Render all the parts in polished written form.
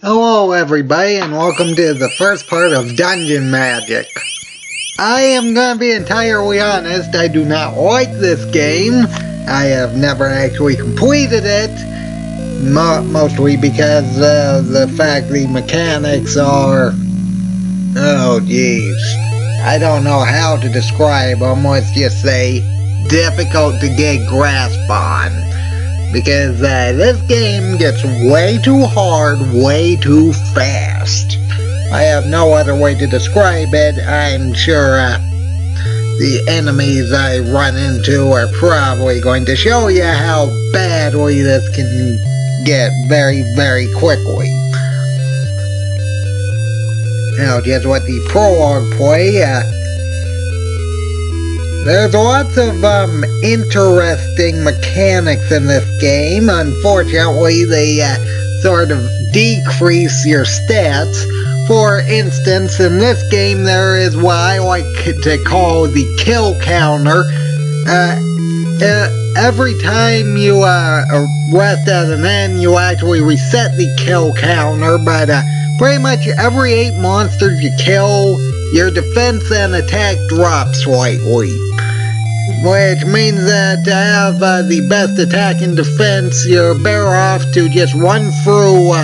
Hello everybody and welcome to the first part of Dungeon Magic. I am gonna be entirely honest, I do not like this game. I have never actually completed it, mostly because of the fact the mechanics are... oh jeez. I don't know how to describe them, let's just say difficult to get grasp on. Because this game gets way too hard, way too fast. I have no other way to describe it. I'm sure the enemies I run into are probably going to show you how badly this can get very, very quickly. Now, just what the prologue play. There's lots of interesting mechanics in this game. Unfortunately, they sort of decrease your stats. For instance, in this game there is what I like to call the kill counter. Every time you rest at an end, you actually reset the kill counter, but pretty much every 8 monsters you kill, your defense and attack drop slightly. Which means that to have the best attack and defense, you're better off to just run through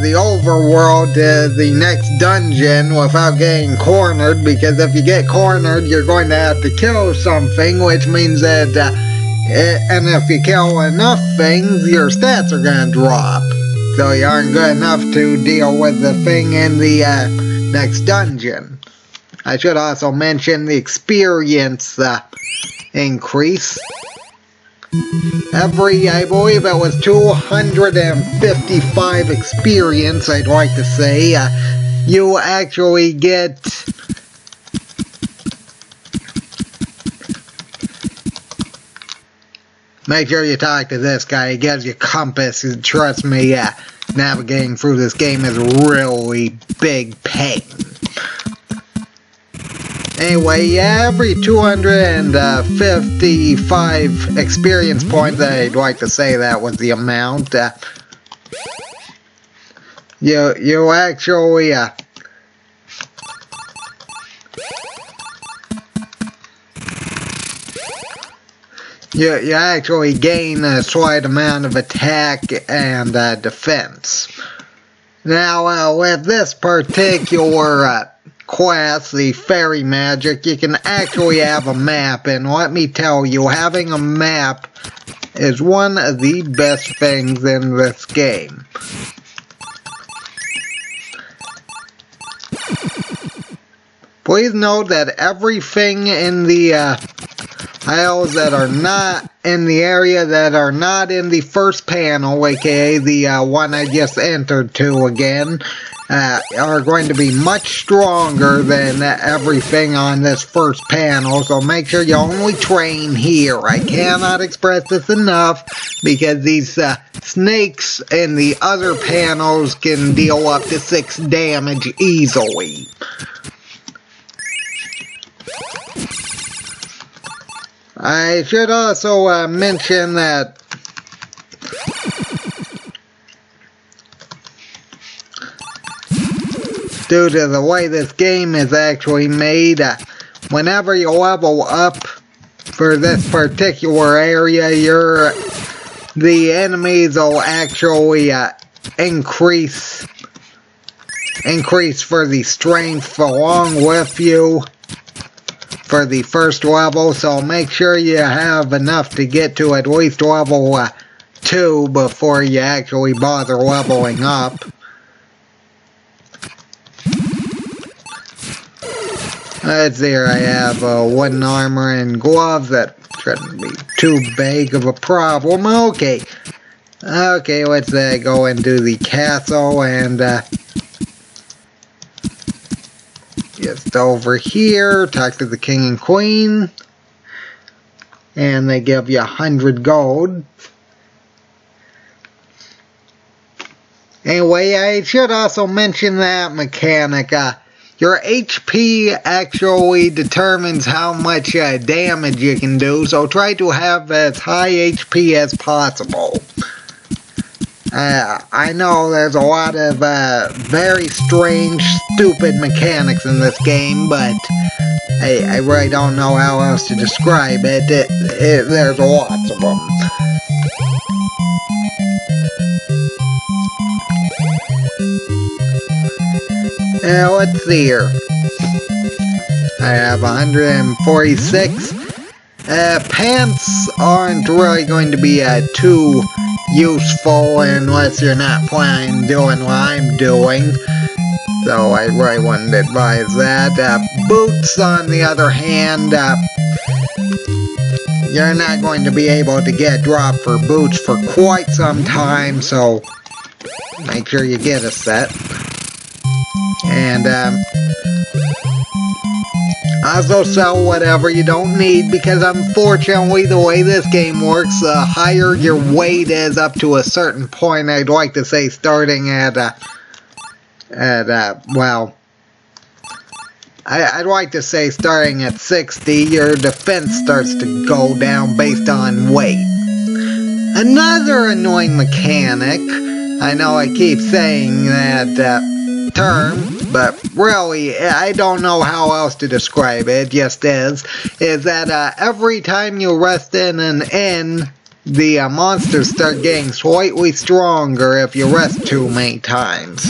the overworld to the next dungeon without getting cornered, because if you get cornered, you're going to have to kill something, which means that, and if you kill enough things, your stats are going to drop. So you aren't good enough to deal with the thing in the next dungeon. I should also mention the experience increase. I believe it was 255 experience, I'd like to say. You actually get... make sure you talk to this guy, he gives you compass, trust me, navigating through this game is really big pain. Anyway, every 255 experience points, I'd like to say that was the amount, you actually, you actually gain a slight amount of attack and defense. Now, with this particular quest, the fairy magic, you can actually have a map, and let me tell you, having a map is one of the best things in this game. Please note that everything in the aisles that are not in the area that are not in the first panel, aka the one I just entered to again, are going to be much stronger than everything on this first panel, so make sure you only train here. I cannot express this enough, because these snakes in the other panels can deal up to 6 damage easily. I should also mention that due to the way this game is actually made, whenever you level up for this particular area, the enemies will actually increase for the strength along with you for the first level, so make sure you have enough to get to at least level 2 before you actually bother leveling up. Let's see here, I have wooden armor and gloves. That shouldn't be too big of a problem. Okay, let's go and do the castle, and just over here, talk to the king and queen, and they give you 100 gold. Anyway, I should also mention that mechanic. Your HP actually determines how much damage you can do, so try to have as high HP as possible. I know there's a lot of very strange, stupid mechanics in this game, but I really don't know how else to describe it. There's lots of them. Let's see here. I have 146. Pants aren't really going to be too useful unless you're not planning on doing what I'm doing. So I really wouldn't advise that. Boots, on the other hand, you're not going to be able to get dropped for boots for quite some time, so make sure you get a set. And also sell whatever you don't need, because unfortunately the way this game works, the higher your weight is up to a certain point, I'd like to say starting at well, I'd like to say starting at 60, your defense starts to go down based on weight. Another annoying mechanic, I know I keep saying that term, but really, I don't know how else to describe it, just is that every time you rest in an inn, the monsters start getting slightly stronger if you rest too many times.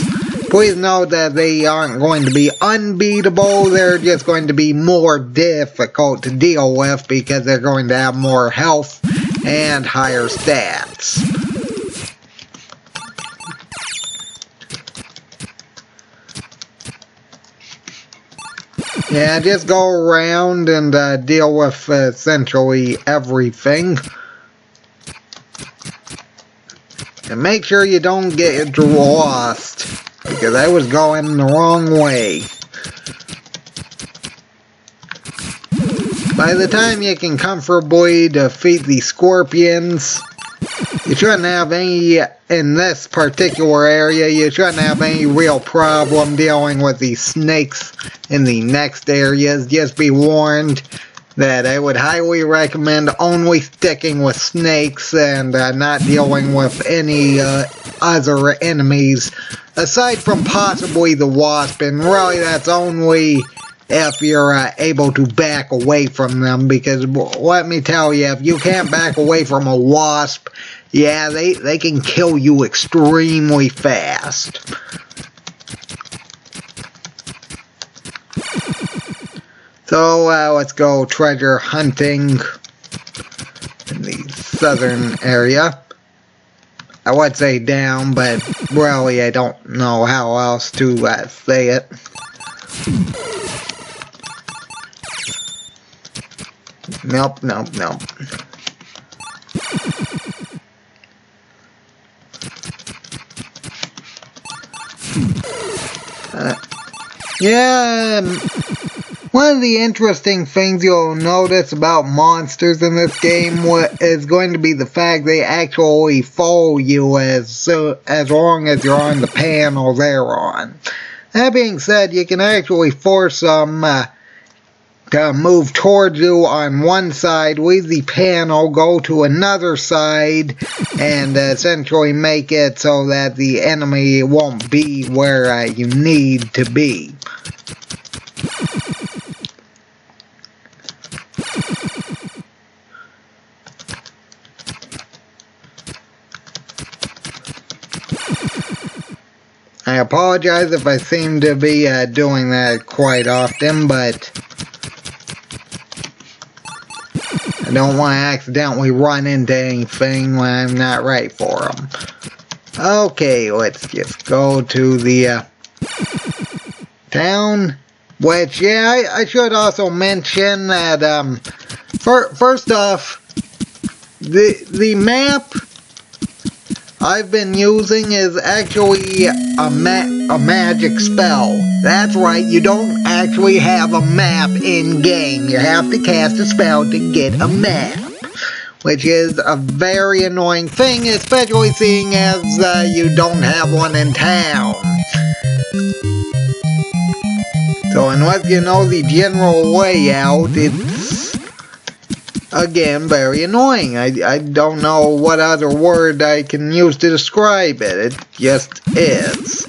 Please note that they aren't going to be unbeatable, they're just going to be more difficult to deal with because they're going to have more health and higher stats. Yeah, just go around and deal with essentially everything. And make sure you don't get lost, because I was going the wrong way. By the time you can comfortably defeat the scorpions, you shouldn't have any, in this particular area, you shouldn't have any real problem dealing with the snakes in the next areas. Just be warned that I would highly recommend only sticking with snakes and not dealing with any other enemies, aside from possibly the wasp, and really that's only if you're able to back away from them, because let me tell you, if you can't back away from a wasp, yeah, they can kill you extremely fast. So let's go treasure hunting in the southern area. I would say down, but really I don't know how else to say it. Nope. Yeah, one of the interesting things you'll notice about monsters in this game is going to be the fact they actually follow you as long as you're on the panel they're on. That being said, you can actually force them to move towards you on one side, leave the panel, go to another side, and essentially make it so that the enemy won't be where you need to be. I apologize if I seem to be doing that quite often, but I don't want to accidentally run into anything when I'm not ready for them. Okay, let's just go to the town, which, yeah, I should also mention that, first off, the map I've been using is actually a magic spell. That's right, you don't actually have a map in-game. You have to cast a spell to get a map, which is a very annoying thing, especially seeing as you don't have one in town. So unless you know the general layout, it's again, very annoying. I don't know what other word I can use to describe it. It just is.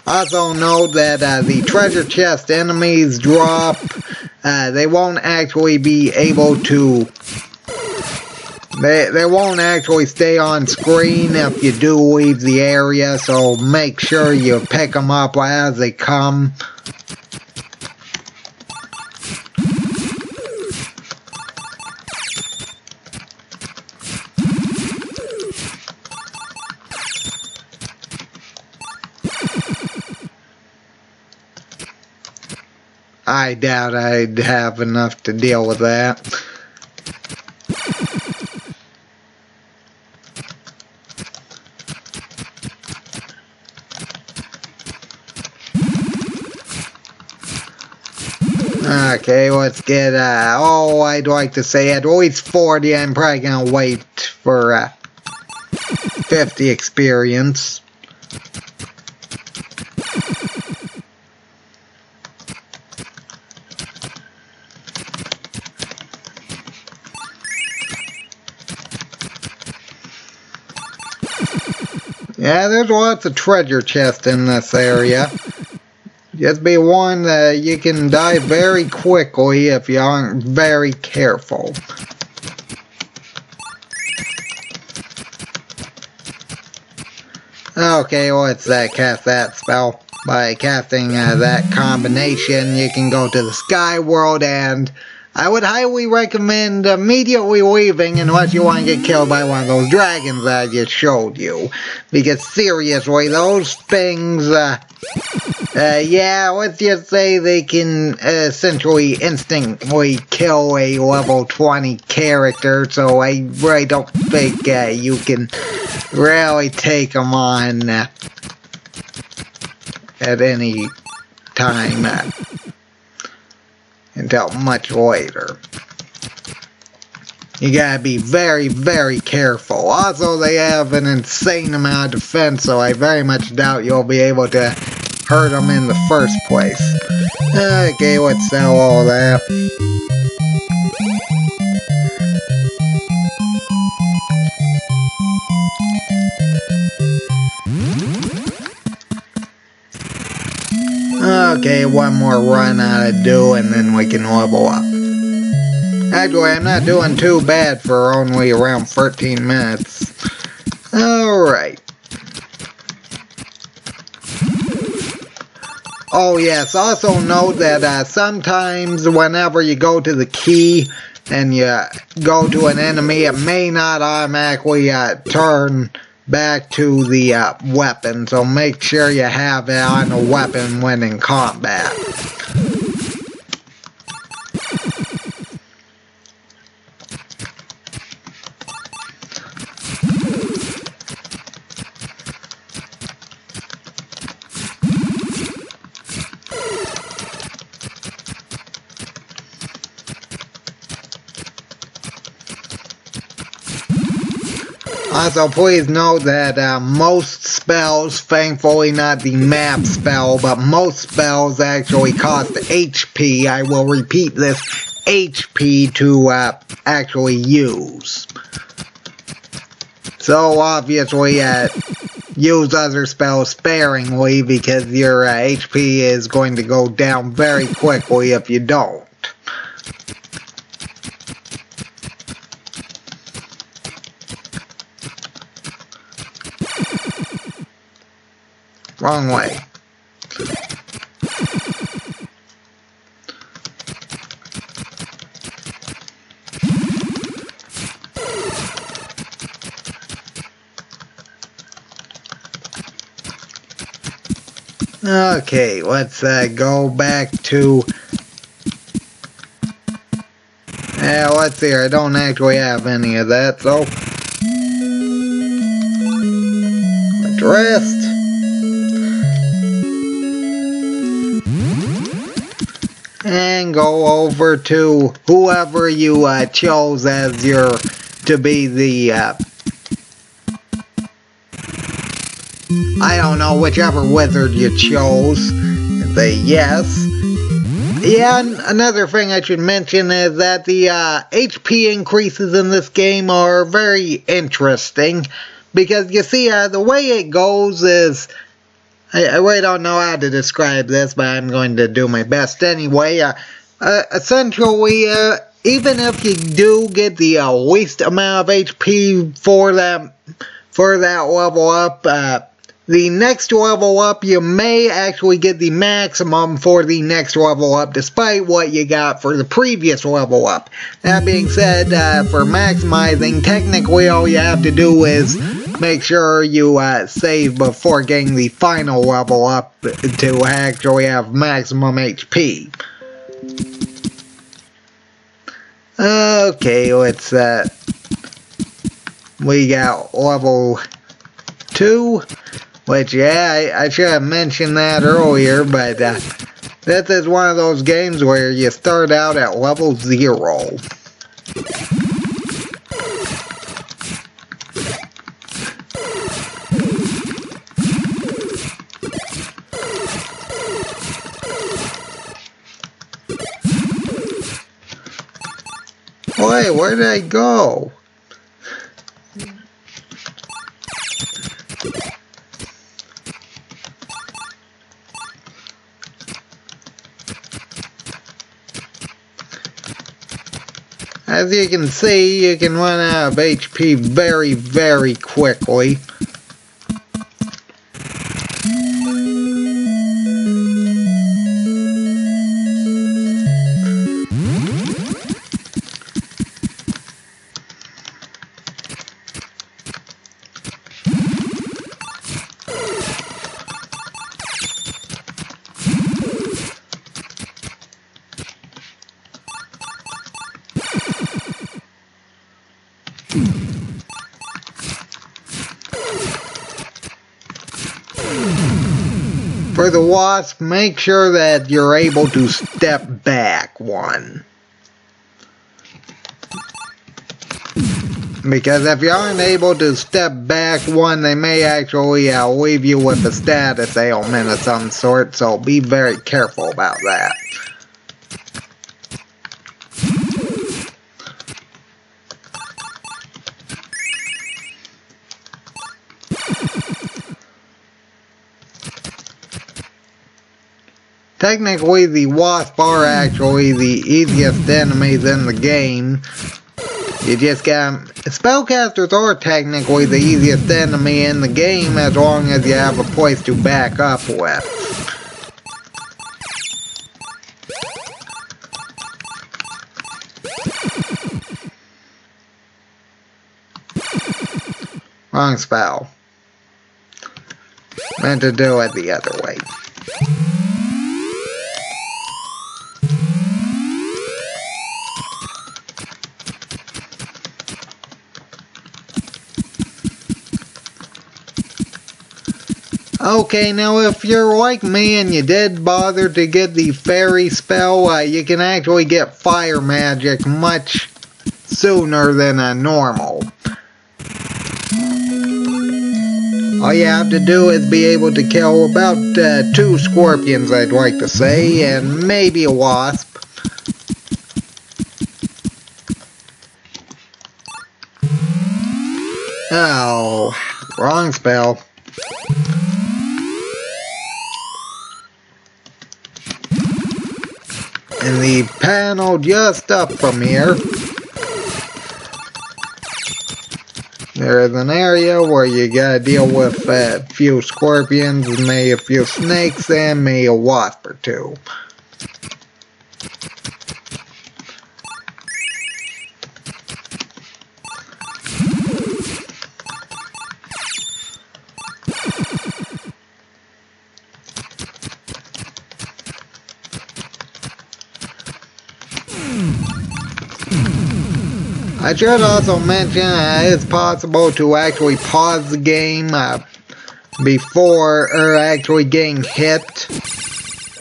Also note that the treasure chest enemies drop, they won't actually be able to, they won't actually stay on screen if you do leave the area, so make sure you pick them up as they come. I doubt I'd have enough to deal with that. Okay, let's get, I'd like to say at least 40. I'm probably gonna wait for, 50 experience. Yeah, there's lots of treasure chests in this area. Just be warned that you can die very quickly if you aren't very careful. Okay, let's cast that spell. By casting that combination, you can go to the Sky World, and I would highly recommend immediately leaving unless you want to get killed by one of those dragons that I just showed you. Because seriously, those things, yeah, let's just say they can essentially instantly kill a level 20 character, so I really don't think you can really take them on at any time until much later. You gotta be very, very careful. Also, they have an insane amount of defense, so I very much doubt you'll be able to hurt them in the first place. Okay, let's sell all that. Okay, one more run out to do, and then we can level up. Actually, I'm not doing too bad for only around 13 minutes. Alright. Oh yes, also note that sometimes whenever you go to the key and you go to an enemy, it may not automatically turn back to the weapon, so make sure you have it on a weapon when in combat. Also, please note that most spells, thankfully not the map spell, but most spells actually cost HP. I will repeat this, HP to actually use. So obviously, use other spells sparingly because your HP is going to go down very quickly if you don't. Wrong way. Okay, let's go back to... let's see, I don't actually have any of that, so... Addressed. And go over to whoever you chose as your to be the I don't know, whichever wizard you chose. Say yes. Yeah, and another thing I should mention is that the HP increases in this game are very interesting. Because you see, the way it goes is... I really don't know how to describe this, but I'm going to do my best anyway. Essentially, even if you do get the least amount of HP for that level up, the next level up, you may actually get the maximum for the next level up, despite what you got for the previous level up. That being said, for maximizing, technically all you have to do is make sure you save before getting the final level up to actually have maximum HP. Okay, let's, we got level 2. Which, yeah, I should have mentioned that earlier, but this is one of those games where you start out at level 0. Wait, where did I go? As you can see, you can run out of HP very, very quickly. For the wasp, make sure that you're able to step back one. Because if you aren't able to step back one, they may actually leave you with a status ailment of some sort, so be very careful about that. Technically, the wasp are actually the easiest enemies in the game. You just got... Spellcasters are technically the easiest enemy in the game as long as you have a place to back up with. Wrong spell. Meant to do it the other way. Okay, now if you're like me and you did bother to get the fairy spell, you can actually get fire magic much sooner than a normal. All you have to do is be able to kill about 2 scorpions, I'd like to say, and maybe a wasp. Oh, wrong spell. In the panel just up from here, there is an area where you gotta deal with a few scorpions, maybe a few snakes, and maybe a wasp or 2. I should also mention it's possible to actually pause the game before actually getting hit,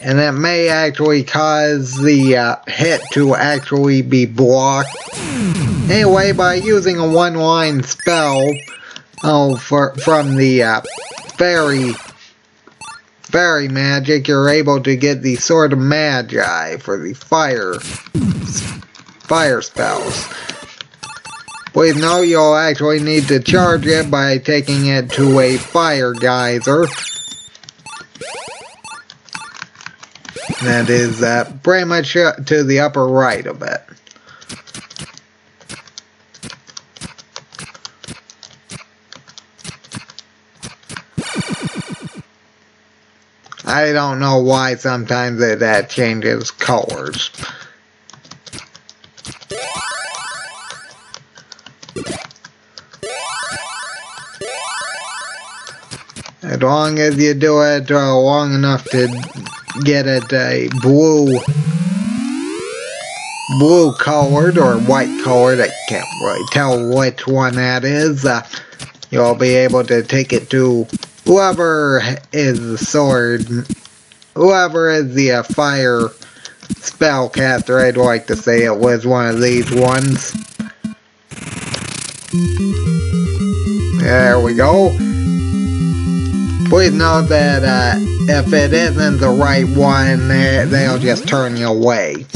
and that may actually cause the hit to actually be blocked. Anyway, by using a one-line spell from the fairy magic, you're able to get the Sword of Magi for the fire spells. Please note you'll actually need to charge it by taking it to a fire geyser. That is pretty much to the upper right of it. I don't know why sometimes that changes colors. As long as you do it long enough to get it a blue colored or white colored, I can't really tell which one that is, you'll be able to take it to whoever is the fire spellcaster. I'd like to say it was one of these ones. There we go. Please note that if it isn't the right one, they'll just turn you away.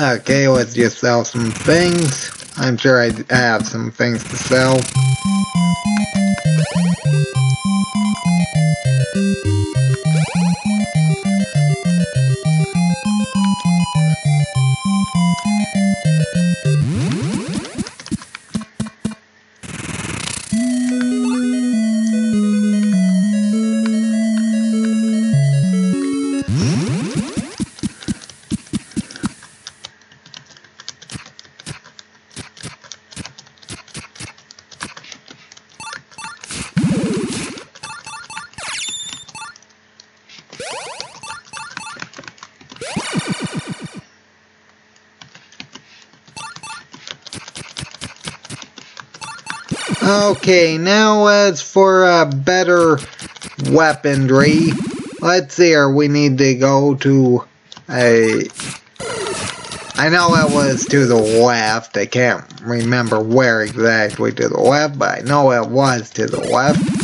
Okay, let's just sell some things. I'm sure I have some things to sell. Okay, now as for better weaponry, let's see here, we need to go to I know it was to the left, I can't remember where exactly to the left, but I know it was to the left.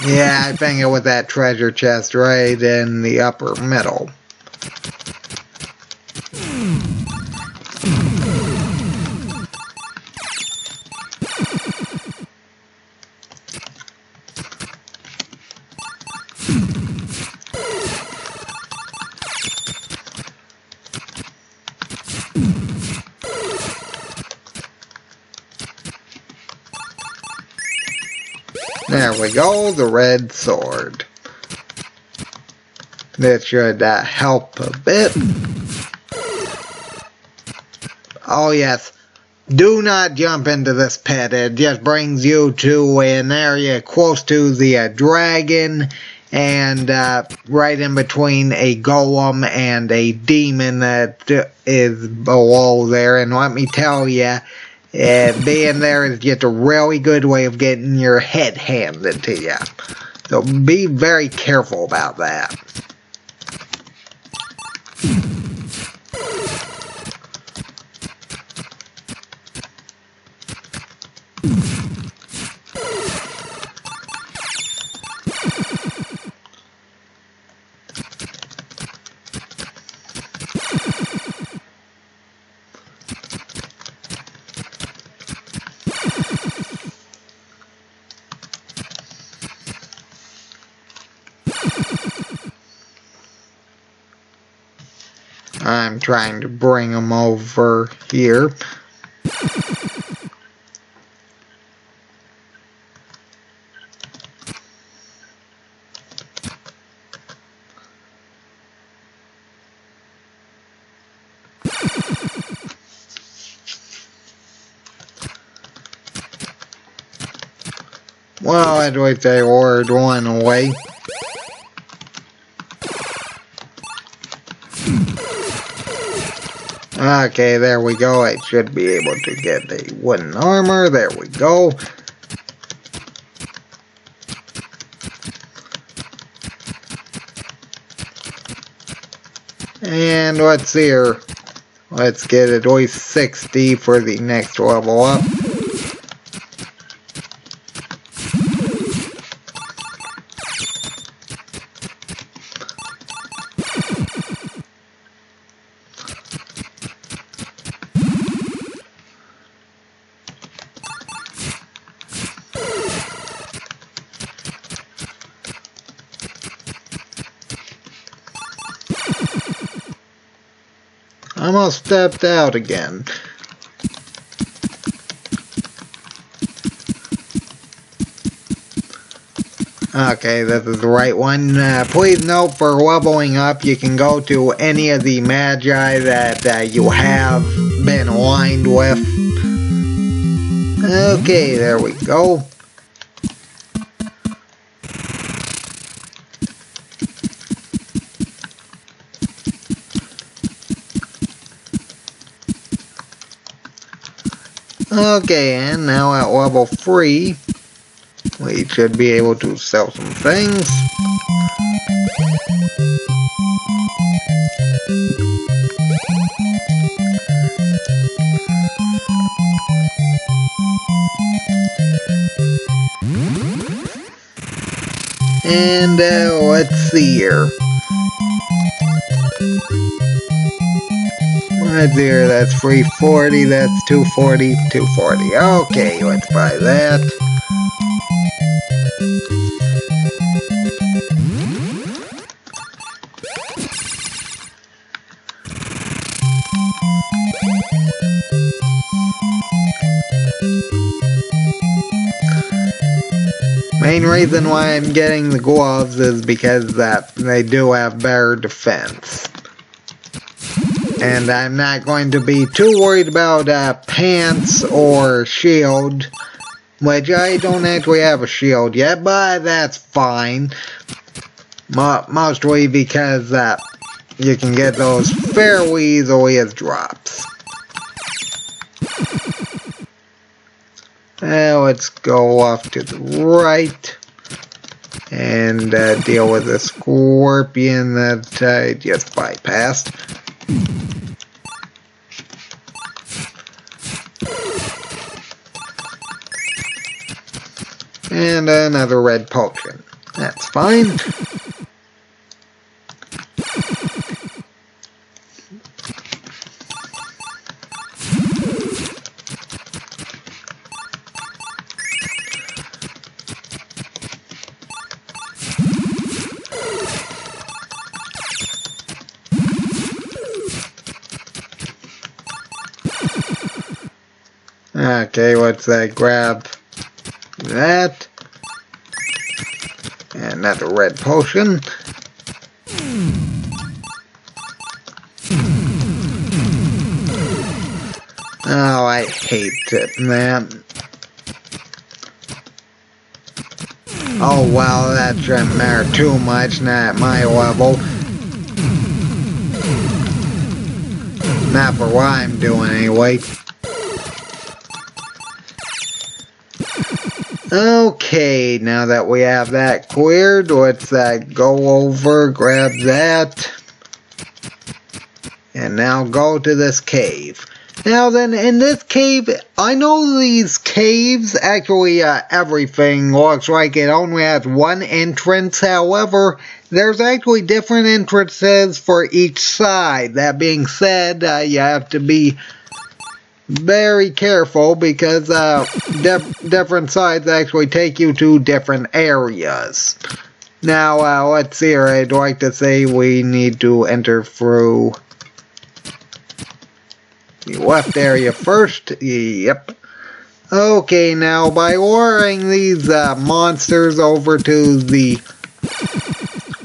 Yeah, I think it was that treasure chest right in the upper middle. There we go, the red sword. This should help a bit. Oh yes, do not jump into this pit. It just brings you to an area close to the dragon, and right in between a golem and a demon that is below there. And let me tell you, being there is just a really good way of getting your head handed to you. So be very careful about that. I'm trying to bring them over here. Well, at least I ordered one away. Okay, there we go. I should be able to get a wooden armor. There we go. And what's here? Let's get at least 60 for the next level up. Almost stepped out again. Okay, this is the right one. Please note, for leveling up, you can go to any of the magi that you have been aligned with. Okay, there we go. Okay, and now at level 3, we should be able to sell some things. And let's see here. Right there, that's 340, that's 240, 240. Okay, let's buy that. Main reason why I'm getting the gloves is because that they do have better defense. And I'm not going to be too worried about pants or shield, which I don't actually have a shield yet, but that's fine. Mostly because you can get those fairly easily as drops. Now let's go off to the right and deal with the scorpion that I just bypassed. And another red potion. That's fine. Okay, what's that? Grab that. And another red potion. Oh, I hate it, man. Oh, well, that shouldn't matter too much, not at my level. Not for what I'm doing, anyway. Okay, now that we have that cleared, let's go over, grab that, and now go to this cave. Now then, in this cave, I know these caves, actually everything looks like it only has one entrance. However, there's actually different entrances for each side. That being said, you have to be very careful because different sides actually take you to different areas. Now, let's see here. I'd like to say we need to enter through the left area first. Yep. Okay, now by luring these monsters over to the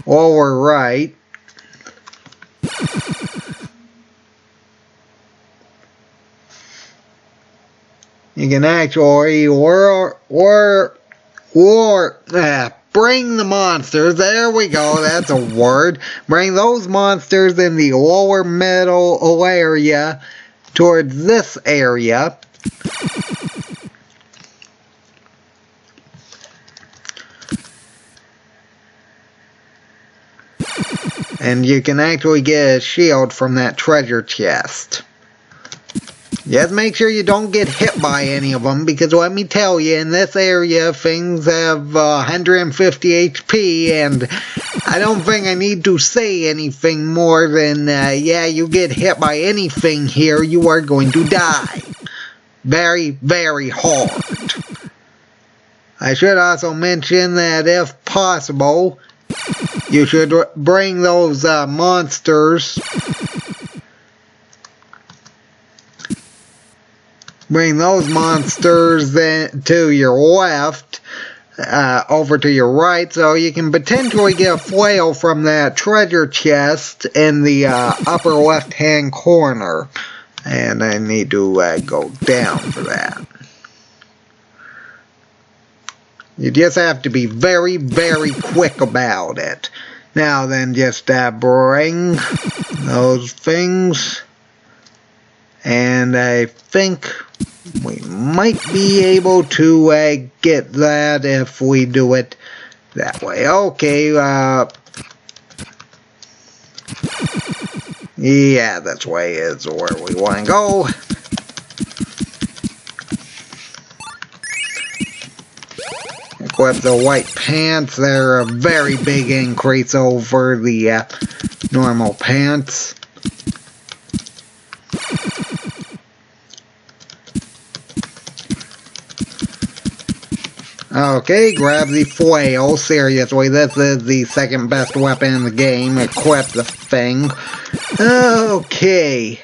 lower right, you can actually bring the monsters, there we go, that's a word. Bring those monsters in the lower middle area towards this area. And you can actually get a shield from that treasure chest. Just make sure you don't get hit by any of them, because let me tell you, in this area, things have 150 HP, and I don't think I need to say anything more than, yeah, you get hit by anything here, you are going to die. Very, very hard. I should also mention that if possible, you should bring those monsters. Bring those monsters to your left, over to your right, so you can potentially get a flail from that treasure chest in the upper left-hand corner. And I need to go down for that. You just have to be very, very quick about it. Now then, just bring those things. And I think we might be able to get that if we do it that way. Okay, yeah, this way is where we want to go. Equip the white pants. They're a very big increase over the normal pants. Okay, grab the flail. Seriously, this is the second best weapon in the game. Equip the thing. Okay.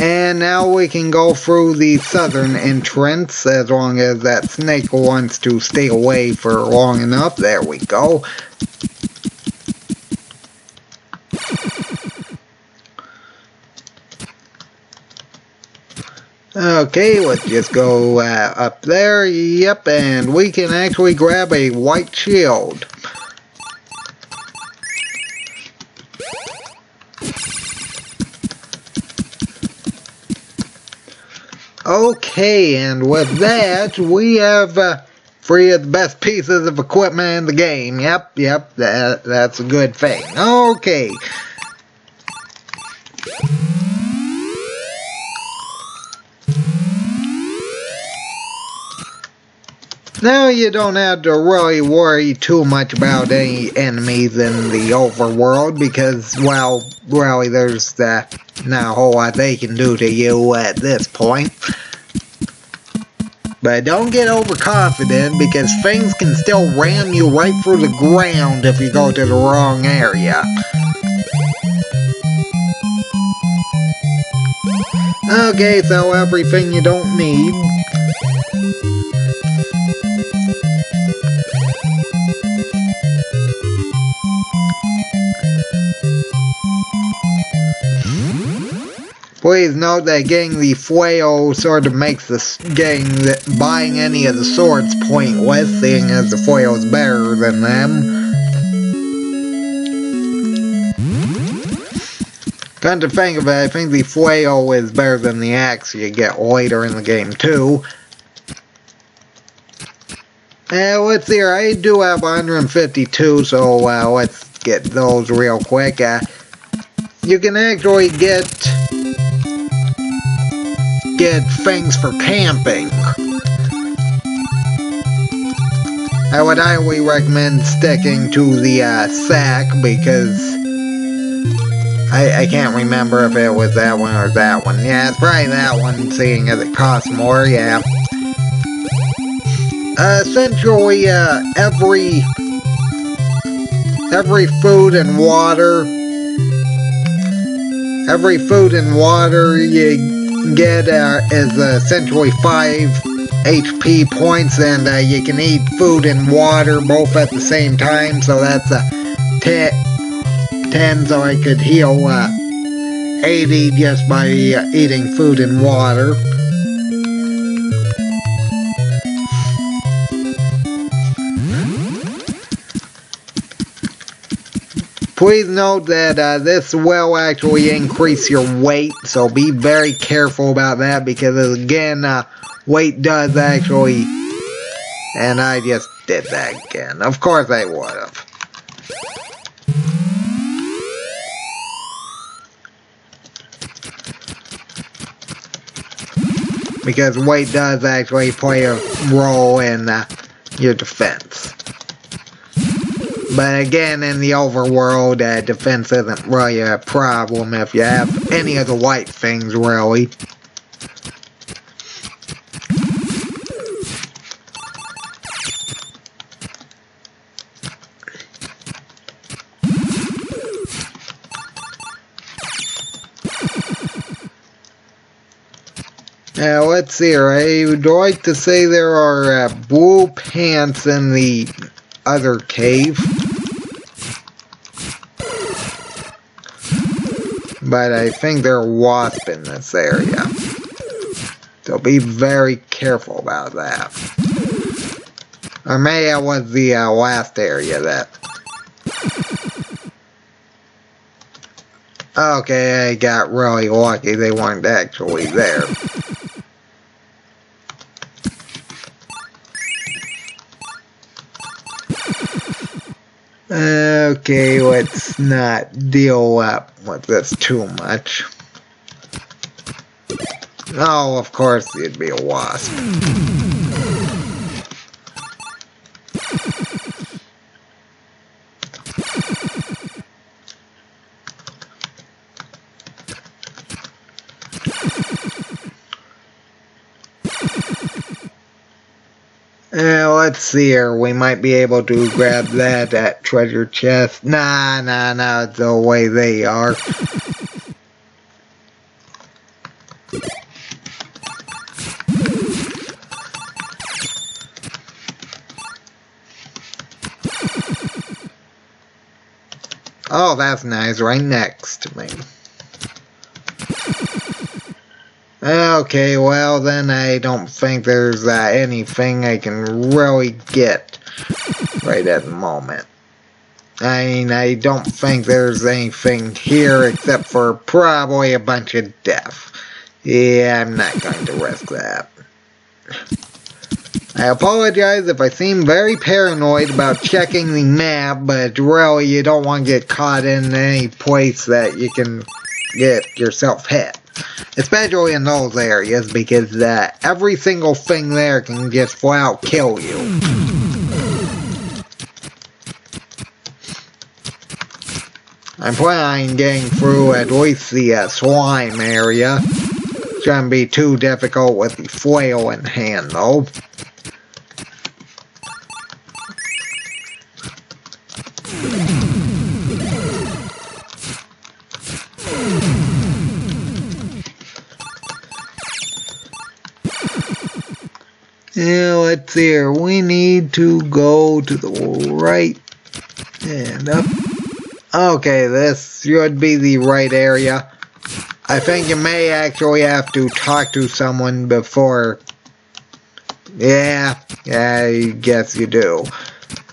And now we can go through the southern entrance, as long as that snake wants to stay away for long enough. There we go. Okay, let's just go up there. Yep, and we can actually grab a white shield. Okay, and with that, we have 3 of the best pieces of equipment in the game. Yep, that's a good thing. Okay. Now you don't have to really worry too much about any enemies in the overworld, because, well, really there's not a whole lot they can do to you at this point. But don't get overconfident, because things can still ram you right through the ground if you go to the wrong area. Okay, so everything you don't need. Please note that getting the flail sort of makes buying any of the swords pointless, seeing as the flail is better than them. Come to think of it, I think the flail is better than the axe you get later in the game too. Let's see here, I do have 152, so let's get those real quick. You can actually get things for camping. I would highly recommend sticking to the sack, because I can't remember if it was that one or that one. Yeah, it's probably that one, seeing as it costs more, yeah. Essentially, every food and water you get is essentially 5 HP points, and you can eat food and water both at the same time, so that's 10, so I could heal 80 just by eating food and water. Please note that this will actually increase your weight, so be very careful about that because again, weight does actually... And I just did that again. Of course I would have. Because weight does actually play a role in your defense. But again, in the overworld, defense isn't really a problem if you have any of the white things, really. Now, let's see here. I would like to say there are blue pants in the other cave. But I think there are wasps in this area. So be very careful about that. Or maybe that was the last area that... Okay, I got really lucky. They weren't actually there. Okay, let's not deal up with this too much. Oh, of course it'd be a wasp. Let's see here. We might be able to grab that treasure chest. Nah, it's the way they are. Oh, that's nice. Right next to me. Okay, well then I don't think there's anything I can really get right at the moment. I mean, I don't think there's anything here except for probably a bunch of death. Yeah, I'm not going to risk that. I apologize if I seem very paranoid about checking the map, but really you don't want to get caught in any place that you can get yourself hit. Especially in those areas, because every single thing there can just flat out kill you. I'm planning on getting through at least the slime area. Shouldn't be too difficult with the flail in hand, though. Yeah, let's see here. We need to go to the right and up. Okay, this should be the right area. I think you may actually have to talk to someone before. Yeah, I guess you do.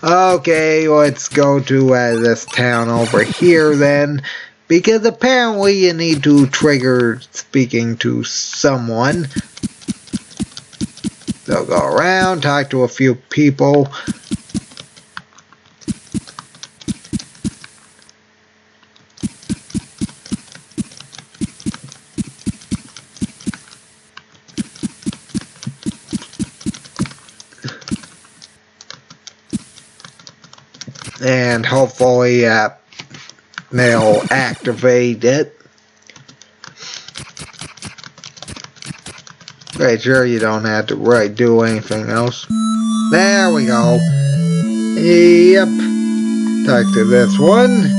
Okay, let's go to this town over here then. Because apparently you need to trigger speaking to someone. So go around, talk to a few people. And hopefully they'll activate it. Pretty sure you don't have to really do anything else. There we go. Yep. Talk to this one.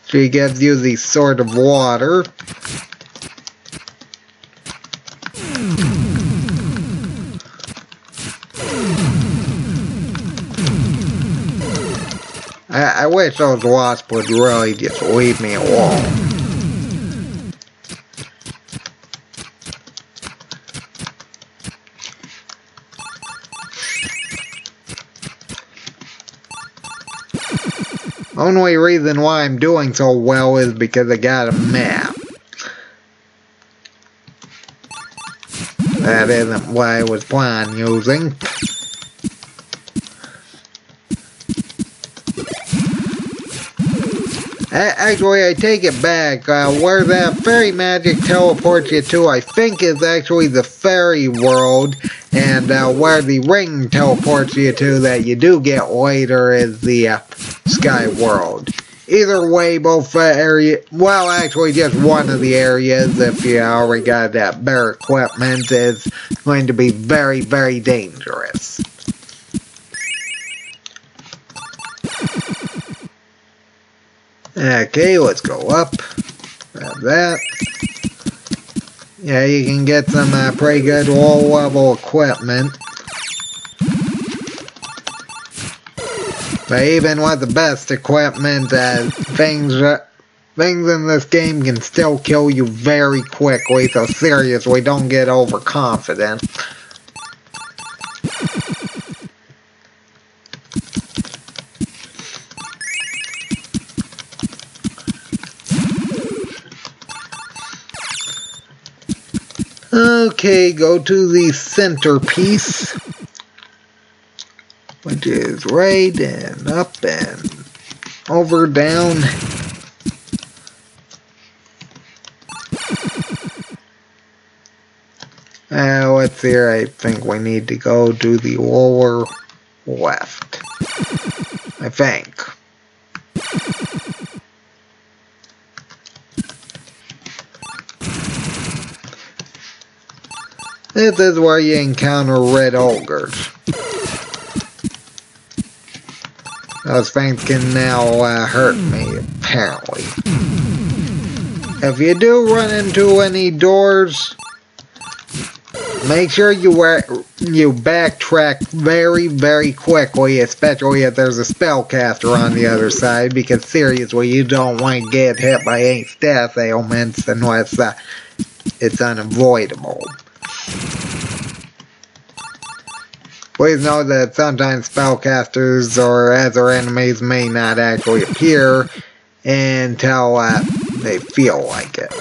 She gives you the Sword of Water. I wish those wasps would really just leave me alone. Only reason why I'm doing so well is because I got a map. That isn't what I was planning on using. Actually, I take it back. Where that fairy magic teleports you to, I think is actually the fairy world. And where the ring teleports you to that you do get later is the sky world. Either way, both areas, well, actually just one of the areas, if you already got that better equipment, is going to be very, very dangerous. Okay, let's go up. Grab that. Yeah, you can get some pretty good low-level equipment. But even with the best equipment, things in this game can still kill you very quickly, so seriously, don't get overconfident. Okay, go to the centerpiece, which is right and up and over, down. Let's see here, I think we need to go to the lower left, I think. This is where you encounter red ogres. Those things can now hurt me, apparently. If you do run into any doors, make sure you backtrack very, very quickly, especially if there's a spellcaster on the other side, because seriously, you don't want to get hit by any staff ailments unless it's unavoidable. Please know that sometimes spellcasters or other enemies may not actually appear until they feel like it.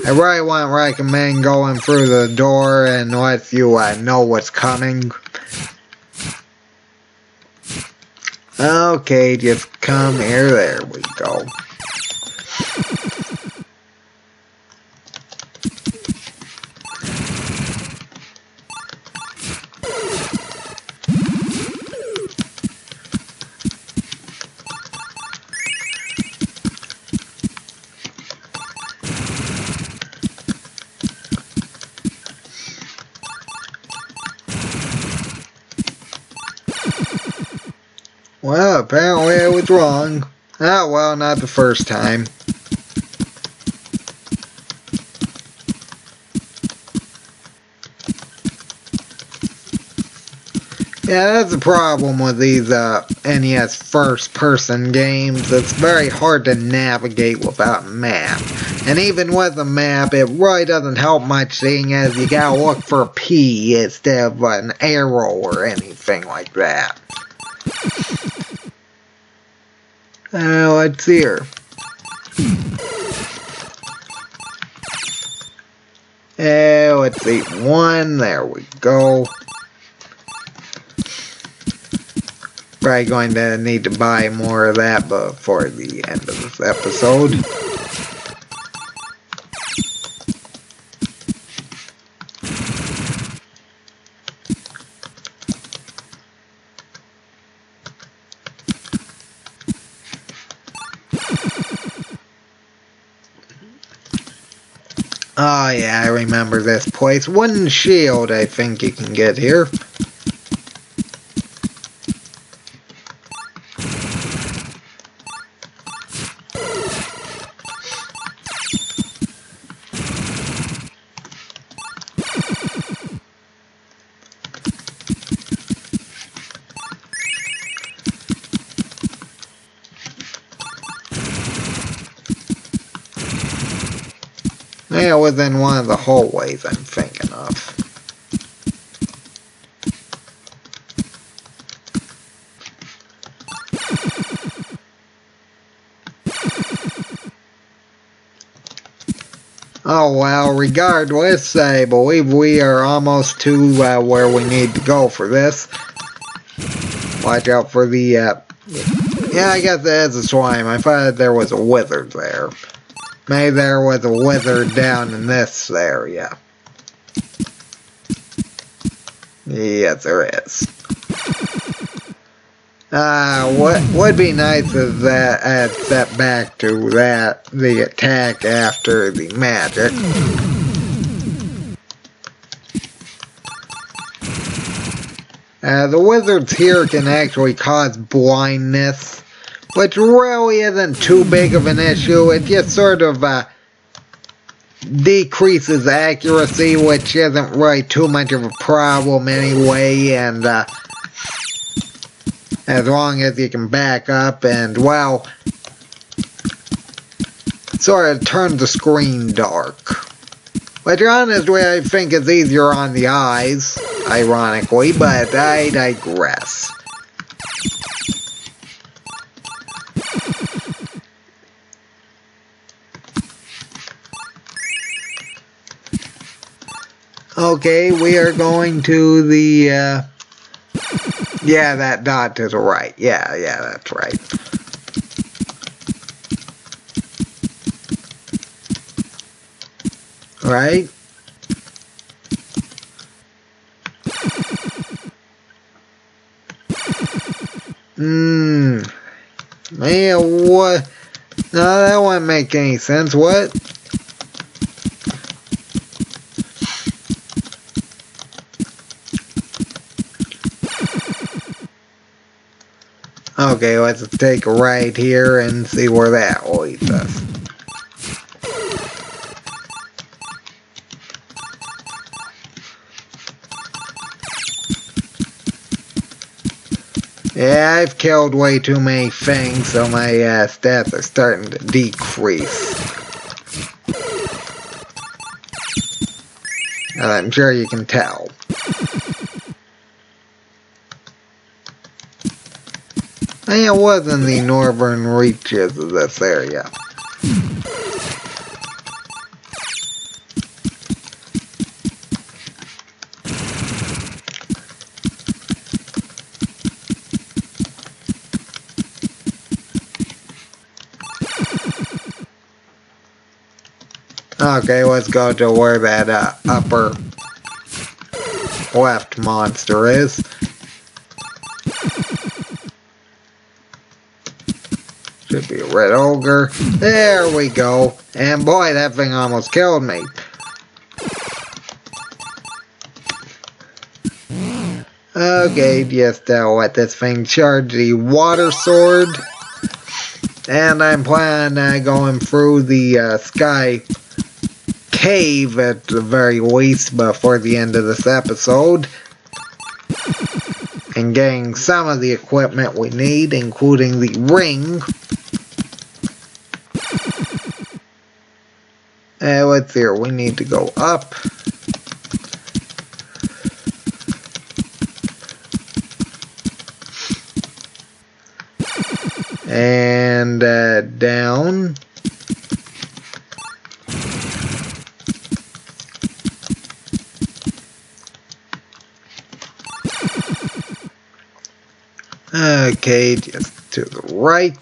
I really wouldn't recommend going through the door unless you know what's coming. Okay, just come here. There we go. Well, apparently I was wrong. Ah, well, not the first time. Yeah, that's the problem with these NES first-person games. It's very hard to navigate without a map. And even with a map, it really doesn't help much, seeing as you gotta look for a P instead of an arrow or anything like that. Let's see here. Let's see. One. There we go. Probably going to need to buy more of that before the end of this episode. Oh yeah, I remember this place. Wooden shield, I think you can get here. Yeah, within one of the hallways I'm thinking of. Oh well, regardless, I believe we are almost to where we need to go for this. Watch out for the, yeah, I guess it is a slime. I thought there was a wizard there. Maybe there was a wizard down in this area. Yes, there is. What would be nice is that I'd step back to the attack after the magic. The wizards here can actually cause blindness, which really isn't too big of an issue. It just sort of decreases accuracy, which isn't really too much of a problem anyway, and as long as you can back up and, well, sort of turn the screen dark. Which honestly I think is easier on the eyes, ironically, but I digress. Okay, we are going to the, yeah, that dot to the right. Yeah, that's right. Right? Man, what? No, that wouldn't make any sense. What? Okay, let's take a right here and see where that leads us. Yeah, I've killed way too many things, so my stats are starting to decrease. I'm sure you can tell. I was in the northern reaches of this area. Okay, let's go to where that upper left monster is. Should be a red ogre. There we go. And boy, that thing almost killed me. Okay, just let this thing charge the water sword. And I'm planning on going through the sky cave at the very least before the end of this episode. And getting some of the equipment we need, including the ring. Let's see here, we need to go up. And down. Okay, just to the right.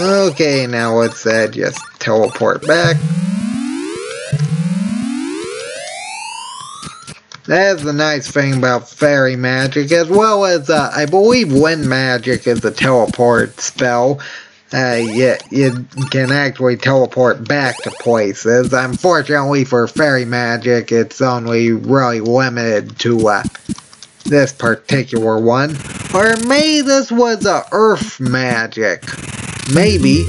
Okay, now what's that? Just teleport back. That's the nice thing about fairy magic, as well as, I believe wind magic is a teleport spell. You can actually teleport back to places. Unfortunately for fairy magic, it's only really limited to, this particular one. Or maybe this was earth magic. Maybe.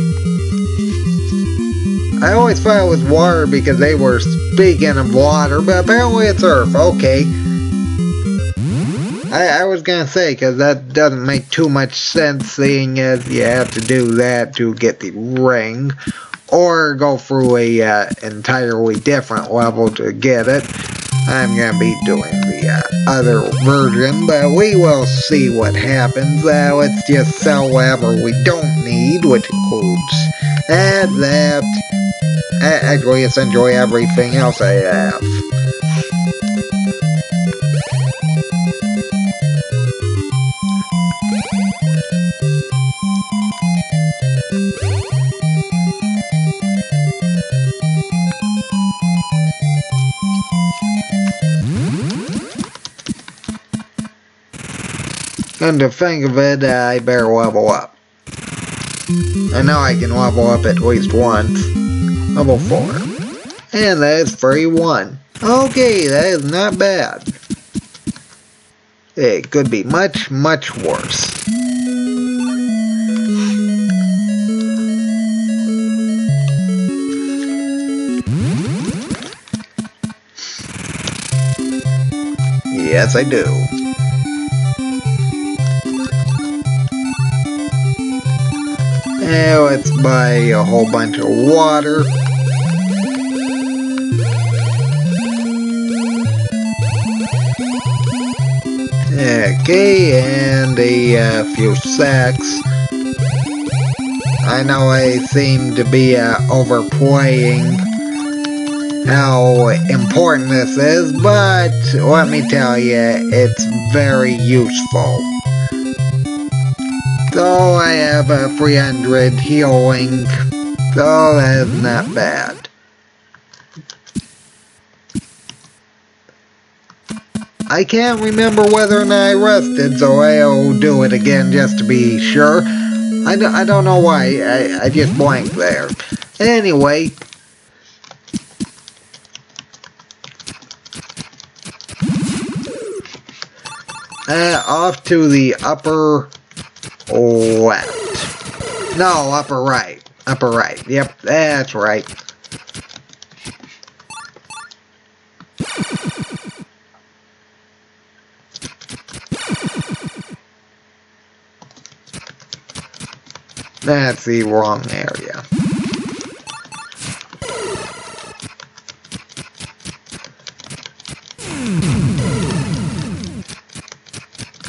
I always thought it was water because they were speaking of water, but apparently it's earth. Okay. I was gonna say, because that doesn't make too much sense, seeing as you have to do that to get the ring, or go through a entirely different level to get it. I'm gonna be doing the other version, but we will see what happens. Let's just sell whatever we don't need, which includes that. Actually, let's enjoy everything else I have. Come to think of it, I better level up. I know I can level up at least once. Level 4. And that is 31. Okay, that is not bad. It could be much, much worse. Yes, I do. And let's buy a whole bunch of water. Okay, and a few sacks. I know I seem to be overplaying how important this is, but let me tell you, it's very useful. So I have a 300 healing, so that is not bad. I can't remember whether or not I rested, so I'll do it again just to be sure. I don't know why, I just blanked there. Anyway. Off to the upper left. No, upper right. Upper right. Yep, that's right. That's the wrong area.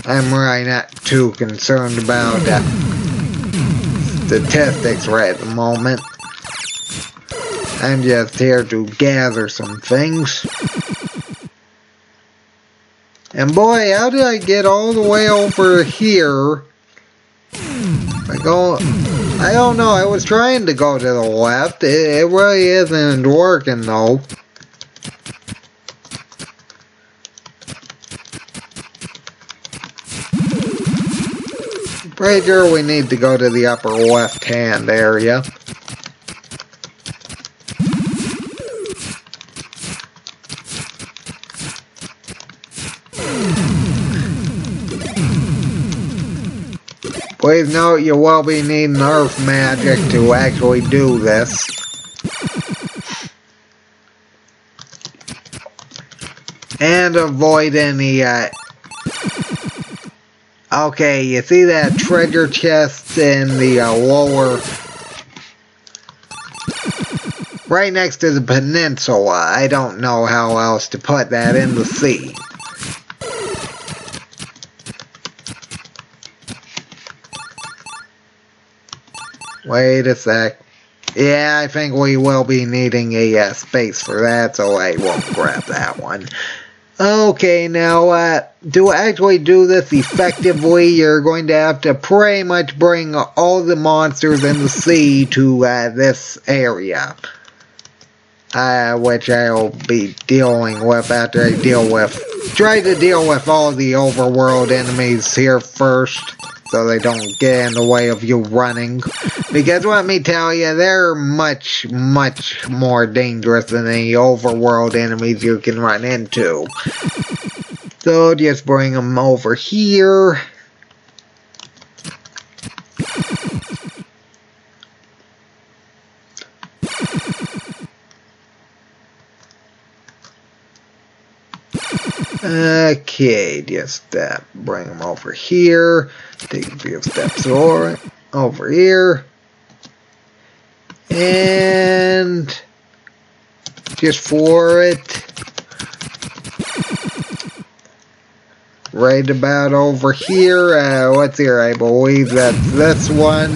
I'm really not too concerned about statistics right at the moment. I'm just here to gather some things. And boy, how did I get all the way over here? I don't know, I was trying to go to the left. It really isn't working though. Pretty sure we need to go to the upper left-hand area. Please note you will be needing earth magic to actually do this. And avoid any, okay, you see that treasure chest in the lower... right next to the peninsula. I don't know how else to put that in the sea. Wait a sec. Yeah, I think we will be needing a space for that, so I won't grab that one. Okay, now, to actually do this effectively, you're going to have to pretty much bring all the monsters in the sea to this area. Which I'll be dealing with after I try to deal with all the overworld enemies here first, so they don't get in the way of you running. Because let me tell you, they're much, much more dangerous than the overworld enemies you can run into. So just bring them over here. Okay, just bring them over here. Take a few steps over here. And just floor it. Right about over here. What's here? I believe that's this one.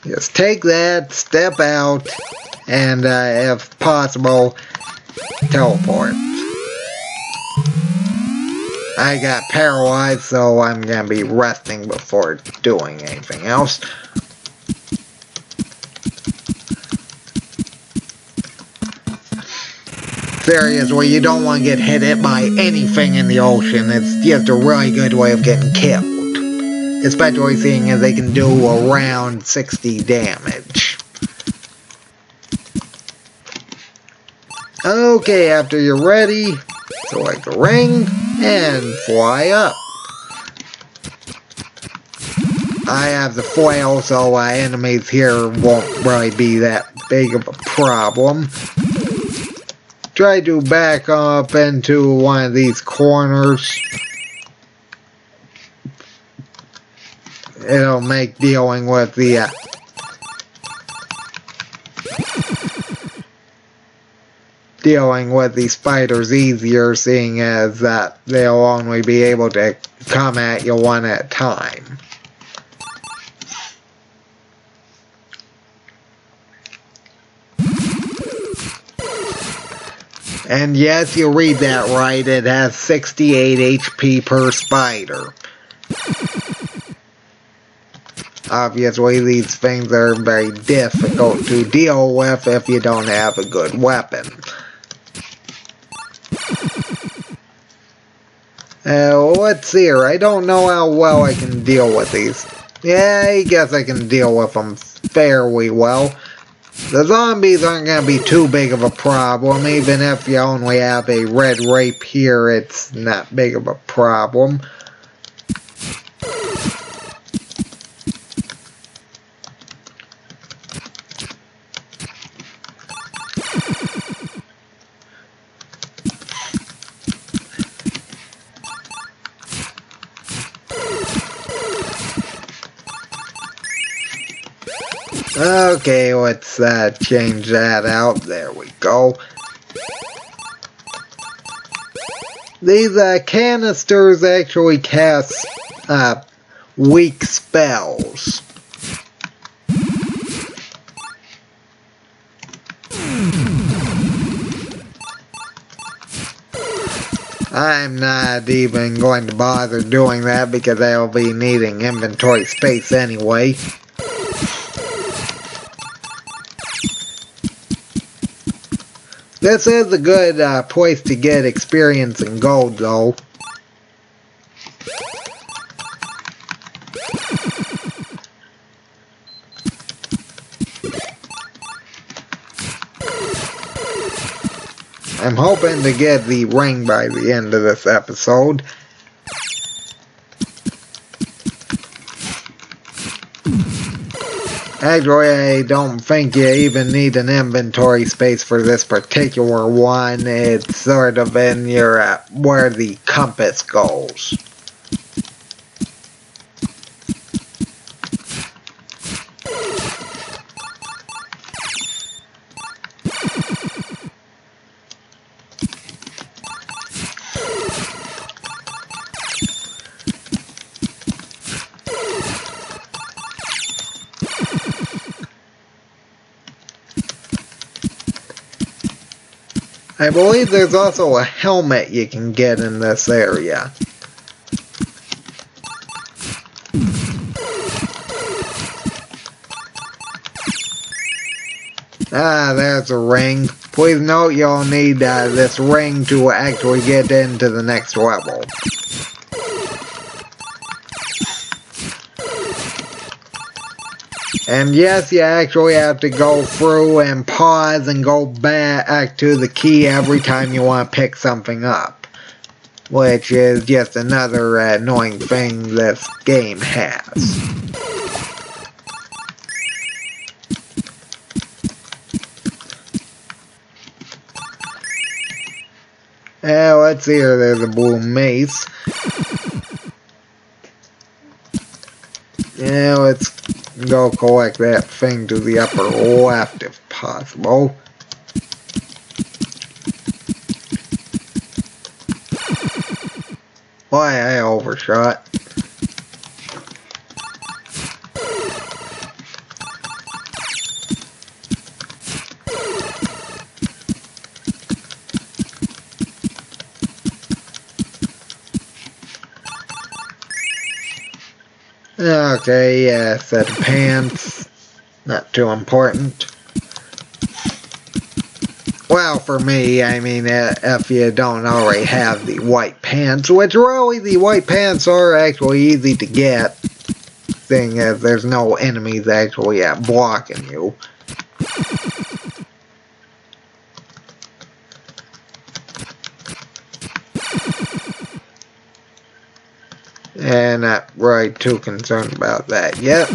Just take that, step out, and if possible, teleport. I got paralyzed, so I'm gonna be resting before doing anything else. Seriously, you don't want to get hit by anything in the ocean. It's just a really good way of getting killed. Especially seeing as they can do around 60 damage. Okay, after you're ready, select the ring and fly up. I have the flail, so enemies here won't really be that big of a problem. Try to back up into one of these corners. It'll make dealing with the spiders easier, seeing as that they'll only be able to come at you one at a time. And yes, you read that right, it has 68 HP per spider. Obviously, these things are very difficult to deal with if you don't have a good weapon. What's here? I don't know how well I can deal with these. Yeah, I guess I can deal with them fairly well. The zombies aren't going to be too big of a problem. Even if you only have a red rape here, it's not big of a problem. Okay, let's change that out. There we go. These canisters actually cast weak spells. I'm not even going to bother doing that because I'll be needing inventory space anyway. This is a good place to get experience and gold, though. I'm hoping to get the ring by the end of this episode. Actually, I don't think you even need an inventory space for this particular one. It's sort of in your where the compass goes. I believe there's also a helmet you can get in this area. There's a ring. Please note you'll need this ring to actually get into the next level. And yes, you actually have to go through and pause and go back to the key every time you want to pick something up. Which is just another annoying thing this game has. what's here? There's a blue mace. Yeah, let's go collect that thing to the upper left if possible. Why, I overshot. Okay, yeah, set of pants. Not too important. Well, for me, I mean, if you don't already have the white pants, which really the white pants are actually easy to get, seeing as there's no enemies actually blocking you. And not really too concerned about that yet.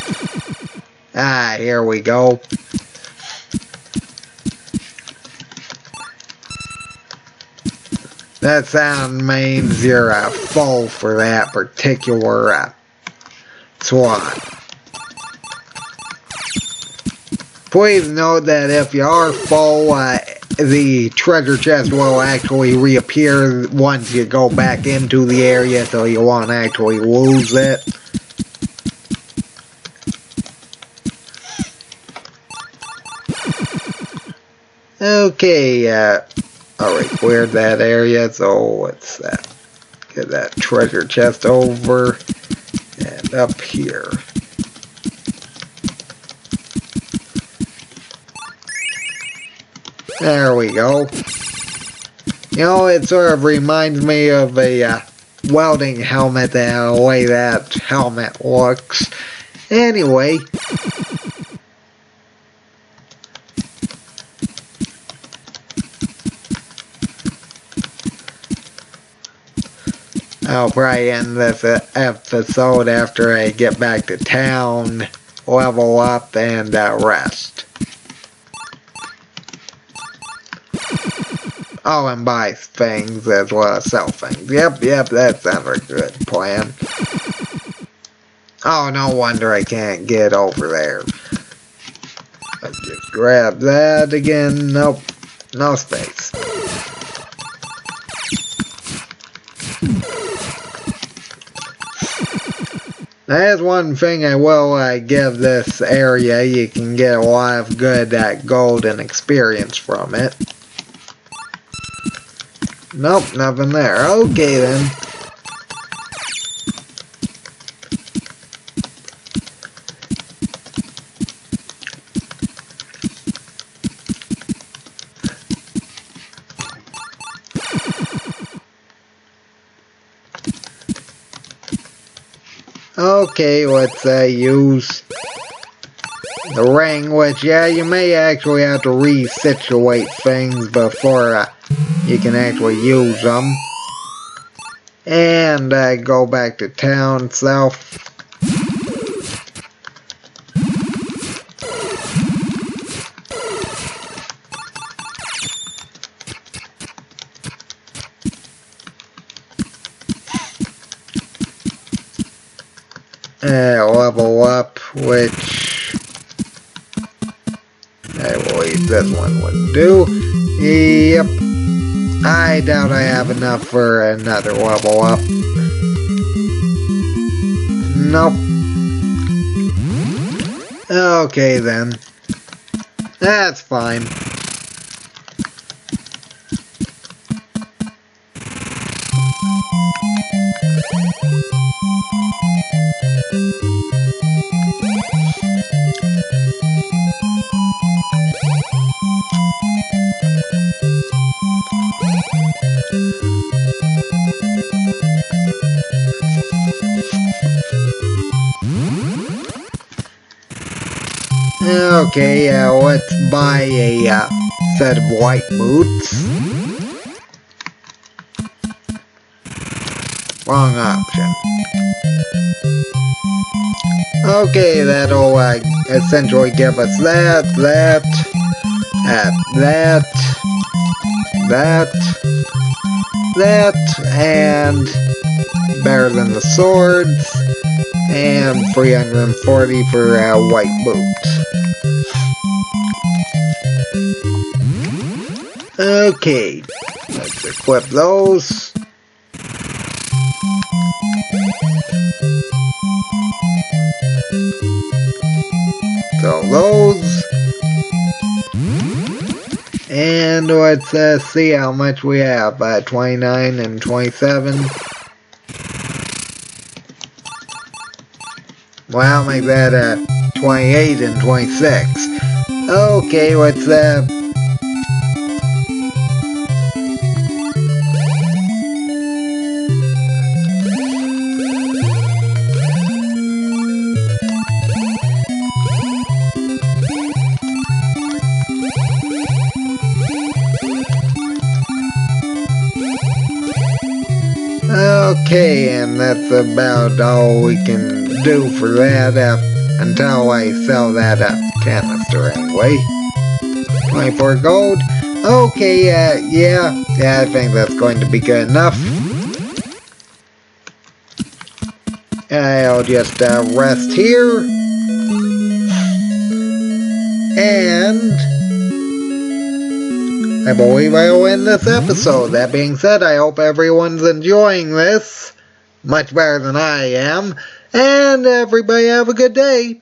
Ah, here we go. That sound means you're full for that particular slot. Please note that if you are full, the treasure chest will actually reappear once you go back into the area, so you won't actually lose it. Okay, already cleared that area, so let's get that treasure chest over and up here. There we go. You know, it sort of reminds me of a welding helmet, the way that helmet looks. Anyway. I'll probably end this episode after I get back to town, level up, and rest. Oh, and buy things as well as sell things. Yep, that sounds like a good plan. Oh, no wonder I can't get over there. Let's just grab that again. Nope, no space. That's one thing I will give this area. You can get a lot of good golden experience from it. Nope, nothing there. Okay then. Okay, let's use the ring, which, yeah, you may actually have to resituate things before you can actually use them. And go back to town itself. Level up, which I believe this one would do. Yep. I doubt I have enough for another level up. Nope. Okay then. That's fine. Okay, let's buy a set of white boots. Wrong option. Okay, that'll essentially give us that. that, and better than the swords, and 340 for white boots. Okay, let's equip those. So those. And let's see how much we have. 29 and 27. Well, I'll make that 28 and 26. Okay, let's okay, and that's about all we can do for that until I sell that canister anyway. 24 gold. Okay, yeah, I think that's going to be good enough. I'll just rest here. And I believe I will end this episode. That being said, I hope everyone's enjoying this much better than I am. And everybody have a good day.